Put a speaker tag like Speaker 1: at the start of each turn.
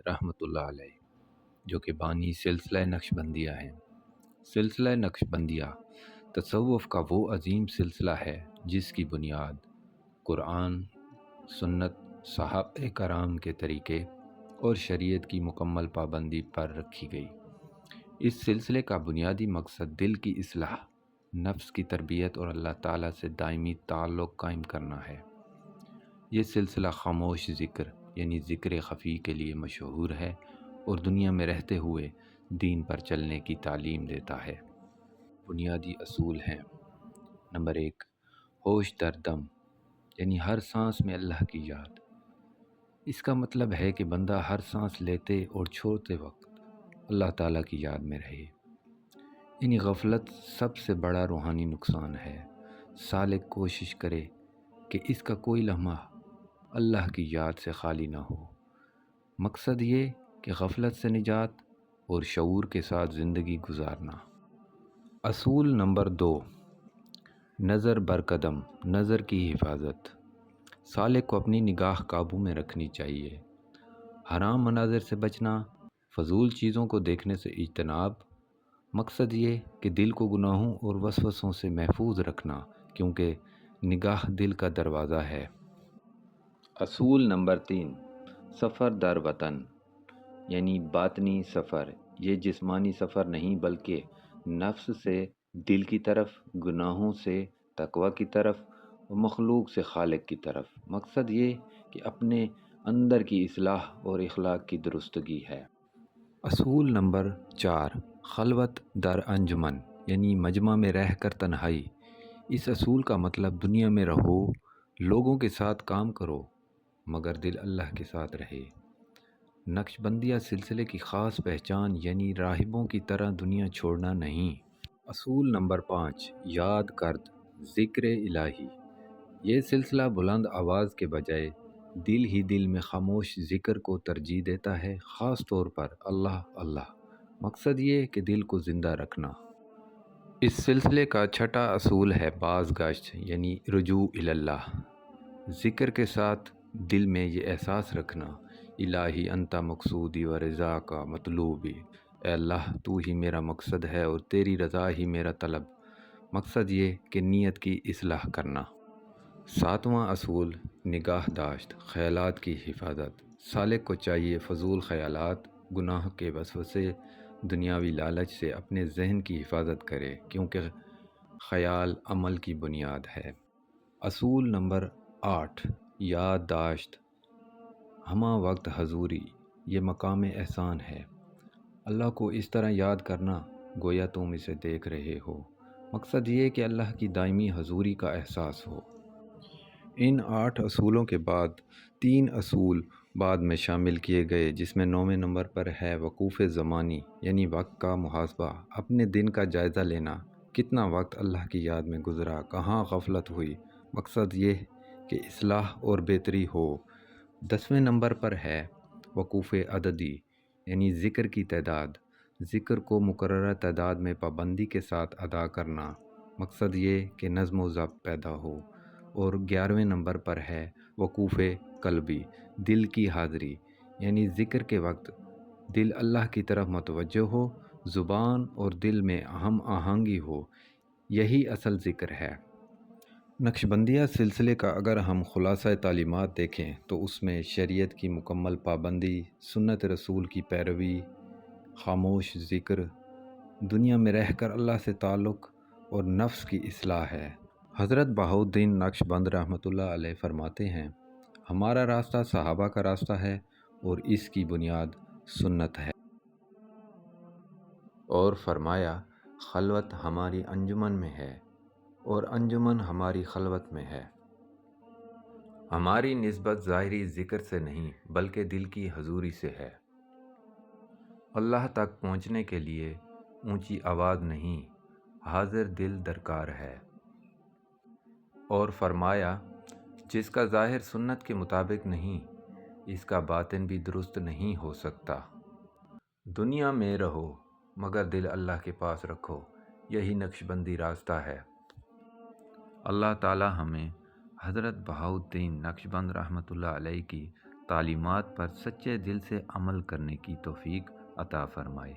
Speaker 1: رحمۃ اللہ علیہ، جو کہ بانی سلسلہ نقشبندیہ ہیں۔ سلسلہ نقشبندیہ تصوف کا وہ عظیم سلسلہ ہے جس کی بنیاد قرآن، سنت، صحابہ کرام کے طریقے اور شریعت کی مکمل پابندی پر رکھی گئی۔ اس سلسلے کا بنیادی مقصد دل کی اصلاح، نفس کی تربیت اور اللہ تعالیٰ سے دائمی تعلق قائم کرنا ہے۔ یہ سلسلہ خاموش ذکر یعنی ذکر خفی کے لیے مشہور ہے اور دنیا میں رہتے ہوئے دین پر چلنے کی تعلیم دیتا ہے۔ بنیادی اصول ہیں: نمبر 1، ہوش در دم یعنی ہر سانس میں اللہ کی یاد۔ اس کا مطلب ہے کہ بندہ ہر سانس لیتے اور چھوڑتے وقت اللہ تعالیٰ کی یاد میں رہے۔ یعنی غفلت سب سے بڑا روحانی نقصان ہے۔ سالک کوشش کرے کہ اس کا کوئی لمحہ اللہ کی یاد سے خالی نہ ہو۔ مقصد یہ کہ غفلت سے نجات اور شعور کے ساتھ زندگی گزارنا۔ اصول نمبر 2، نظر برقدم، نظر کی حفاظت۔ سالک کو اپنی نگاہ قابو میں رکھنی چاہیے۔ حرام مناظر سے بچنا، فضول چیزوں کو دیکھنے سے اجتناب۔ مقصد یہ کہ دل کو گناہوں اور وسوسوں سے محفوظ رکھنا، کیونکہ نگاہ دل کا دروازہ ہے۔ اصول نمبر 3، سفر در وطن یعنی باطنی سفر۔ یہ جسمانی سفر نہیں بلکہ نفس سے دل کی طرف، گناہوں سے تقوی کی طرف اور مخلوق سے خالق کی طرف۔ مقصد یہ کہ اپنے اندر کی اصلاح اور اخلاق کی درستگی ہے۔ اصول نمبر 4، خلوت در انجمن یعنی مجمع میں رہ کر تنہائی۔ اس اصول کا مطلب دنیا میں رہو، لوگوں کے ساتھ کام کرو، مگر دل اللہ کے ساتھ رہے۔ نقشبندیہ سلسلے کی خاص پہچان یعنی راہبوں کی طرح دنیا چھوڑنا نہیں۔ اصول نمبر 5، یاد کرد، ذکر الہی۔ یہ سلسلہ بلند آواز کے بجائے دل ہی دل میں خاموش ذکر کو ترجیح دیتا ہے، خاص طور پر اللہ اللہ۔ مقصد یہ کہ دل کو زندہ رکھنا۔ اس سلسلے کا چھٹا اصول ہے بازگشت یعنی رجوع اللہ۔ ذکر کے ساتھ دل میں یہ احساس رکھنا، الہی انت مقصودی و رضا کا مطلوبی۔ اے اللہ، تو ہی میرا مقصد ہے اور تیری رضا ہی میرا طلب۔ مقصد یہ کہ نیت کی اصلاح کرنا۔ 7واں اصول، نگاہ داشت، خیالات کی حفاظت۔ سالک کو چاہیے فضول خیالات، گناہ کے وسوسے، دنیاوی لالچ سے اپنے ذہن کی حفاظت کرے، کیونکہ خیال عمل کی بنیاد ہے۔ اصول نمبر 8، یاد داشت، ہمہ وقت حضوری۔ یہ مقام احسان ہے۔ اللہ کو اس طرح یاد کرنا گویا تم اسے دیکھ رہے ہو۔ مقصد یہ کہ اللہ کی دائمی حضوری کا احساس ہو۔ ان 8 اصولوں کے بعد 3 اصول بعد میں شامل کیے گئے، جس میں 9ویں نمبر پر ہے وقوف زمانی یعنی وقت کا محاسبہ، اپنے دن کا جائزہ لینا، کتنا وقت اللہ کی یاد میں گزرا، کہاں غفلت ہوئی۔ مقصد یہ کہ اصلاح اور بہتری ہو۔ 10ویں نمبر پر ہے وقوف عددی یعنی ذکر کی تعداد، ذکر کو مقررہ تعداد میں پابندی کے ساتھ ادا کرنا۔ مقصد یہ کہ نظم و ضبط پیدا ہو۔ اور 11ویں نمبر پر ہے وقوف قلبی، دل کی حاضری یعنی ذکر کے وقت دل اللہ کی طرف متوجہ ہو، زبان اور دل میں ہم آہنگی ہو۔ یہی اصل ذکر ہے۔ نقشبندیہ سلسلے کا اگر ہم خلاصہ تعلیمات دیکھیں تو اس میں شریعت کی مکمل پابندی، سنت رسول کی پیروی، خاموش ذکر، دنیا میں رہ کر اللہ سے تعلق اور نفس کی اصلاح ہے۔ حضرت بہاؤالدین نقشبند رحمۃ اللہ علیہ فرماتے ہیں، ہمارا راستہ صحابہ کا راستہ ہے اور اس کی بنیاد سنت ہے۔ اور فرمایا، خلوت ہماری انجمن میں ہے اور انجمن ہماری خلوت میں ہے۔ ہماری نسبت ظاہری ذکر سے نہیں بلکہ دل کی حضوری سے ہے۔ اللہ تک پہنچنے کے لیے اونچی آواز نہیں، حاضر دل درکار ہے۔ اور فرمایا، جس کا ظاہر سنت کے مطابق نہیں، اس کا باطن بھی درست نہیں ہو سکتا۔ دنیا میں رہو مگر دل اللہ کے پاس رکھو، یہی نقشبندی راستہ ہے۔ اللہ تعالی ہمیں حضرت بہاؤالدین نقشبند رحمۃ اللہ علیہ کی تعلیمات پر سچے دل سے عمل کرنے کی توفیق عطا فرمائے۔